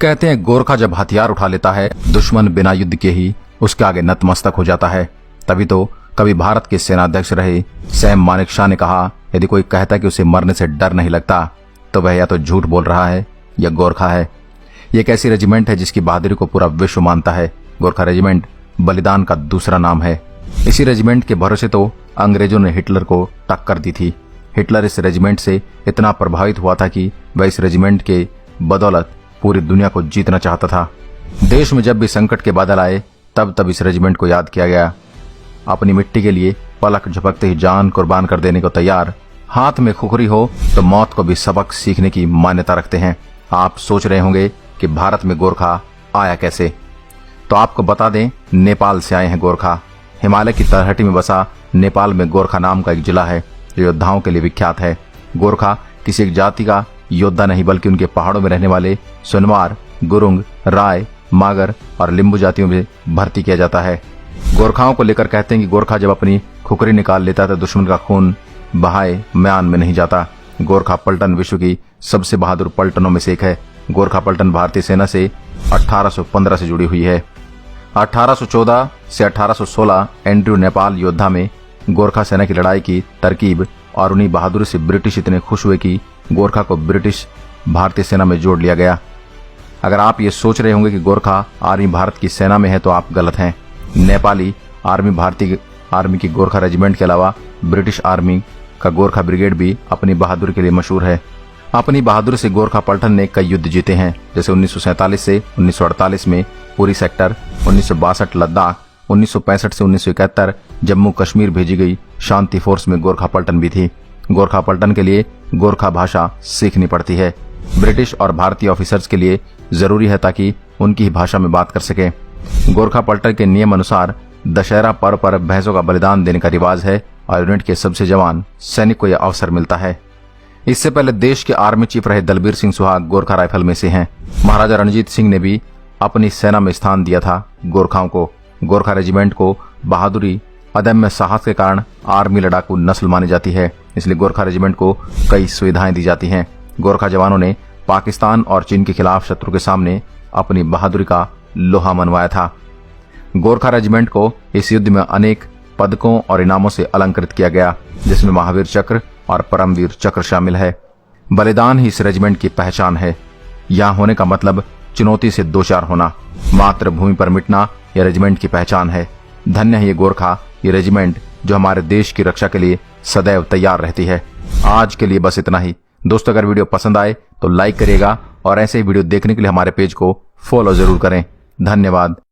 कहते हैं गोरखा जब हथियार उठा लेता है दुश्मन बिना युद्ध के ही उसके आगे नतमस्तक हो जाता है। तभी तो कभी भारत के सेनाध्यक्ष रहे सैम मानेकशॉ ने कहा, यदि कोई कहता कि उसे मरने से डर नहीं लगता तो वह या तो झूठ बोल रहा है या गोरखा है। ये एक ऐसी रेजिमेंट है जिसकी बहादुरी को पूरा विश्व मानता है। गोरखा रेजिमेंट बलिदान का दूसरा नाम है। इसी रेजिमेंट के भरोसे तो अंग्रेजों ने हिटलर को टक्कर दी थी। हिटलर इस रेजिमेंट से इतना प्रभावित हुआ था कि वह इस रेजिमेंट के बदौलत पूरी दुनिया को जीतना चाहता था। देश में जब भी संकट के बादल आए तब इस रेजिमेंट को याद किया गया। अपनी मिट्टी के लिए पलक झपकते ही जान कुर्बान कर देने को तैयार, हाथ में खुखरी हो तो मौत को भी सबक सीखने की मान्यता रखते हैं। आप सोच रहे होंगे कि भारत में गोरखा आया कैसे, तो आपको बता दें, नेपाल से आए हैं गोरखा। हिमालय की तलहटी में बसा नेपाल में गोरखा नाम का एक जिला है जो योद्धाओं के लिए विख्यात है। गोरखा किसी एक जाति का योद्धा नहीं बल्कि उनके पहाड़ों में रहने वाले सुनवार, गुरुंग, राय, मागर और लिंबू जातियों में भर्ती किया जाता है। गोरखाओं को लेकर कहते हैं कि गोरखा जब अपनी खुकरी निकाल लेता तो दुश्मन का खून बहाए म्यान में नहीं जाता। गोरखा पलटन विश्व की सबसे बहादुर पलटनों में से एक है। गोरखा पलटन भारतीय सेना से 1815 से जुड़ी हुई है। 1814 से 1816 एंड्रयू नेपाल योद्धा में गोरखा सेना की लड़ाई की तरकीब और उन्हीं बहादुरी से ब्रिटिश इतने खुश हुए कि गोरखा को ब्रिटिश भारतीय सेना में जोड़ लिया गया। अगर आप ये सोच रहे होंगे कि गोरखा आर्मी भारत की सेना में है तो आप गलत हैं। नेपाली आर्मी भारतीय आर्मी की गोरखा रेजिमेंट के अलावा ब्रिटिश आर्मी का गोरखा ब्रिगेड भी अपनी बहादुरी के लिए मशहूर है। अपनी बहादुरी से गोरखा पलटन ने कई युद्ध जीते हैं, जैसे 1947 से 1948 में पूरी सेक्टर, 1962 लद्दाख, 1965 से 1971 जम्मू कश्मीर भेजी गई शांति फोर्स में गोरखा पलटन भी थी। गोरखा पलटन के लिए गोरखा भाषा सीखनी पड़ती है। ब्रिटिश और भारतीय ऑफिसर्स के लिए जरूरी है ताकि उनकी ही भाषा में बात कर सके। गोरखा पलटन के नियम अनुसार दशहरा पर्व पर भैंसों का बलिदान देने का रिवाज है और यूनिट के सबसे जवान सैनिक को यह अवसर मिलता है। इससे पहले देश के आर्मी चीफ रहे दलबीर सिंह सुहाग गोरखा राइफल में से हैं। महाराजा रणजीत सिंह ने भी अपनी सेना में स्थान दिया था गोरखाओं को। गोरखा रेजिमेंट को बहादुरी, अदम्य साहस के कारण आर्मी लड़ाकू नस्ल मानी जाती है, इसलिए गोरखा रेजिमेंट को कई सुविधाएं दी जाती हैं। गोरखा जवानों ने पाकिस्तान और चीन के खिलाफ शत्रु के सामने अपनी बहादुरी का लोहा मनवाया था। गोरखा रेजिमेंट को इस युद्ध में अनेक पदकों और इनामों से अलंकृत किया गया, जिसमें महावीर चक्र और परमवीर चक्र शामिल है। बलिदान ही इस रेजिमेंट की पहचान है। यहाँ होने का मतलब चुनौती से दो चार होना, मातृभूमि पर मिटना यह रेजिमेंट की पहचान है। धन्य है ये गोरखा, ये रेजिमेंट जो हमारे देश की रक्षा के लिए सदैव तैयार रहती है। आज के लिए बस इतना ही। दोस्तों, अगर वीडियो पसंद आए तो लाइक करिएगा और ऐसे ही वीडियो देखने के लिए हमारे पेज को फॉलो जरूर करें। धन्यवाद।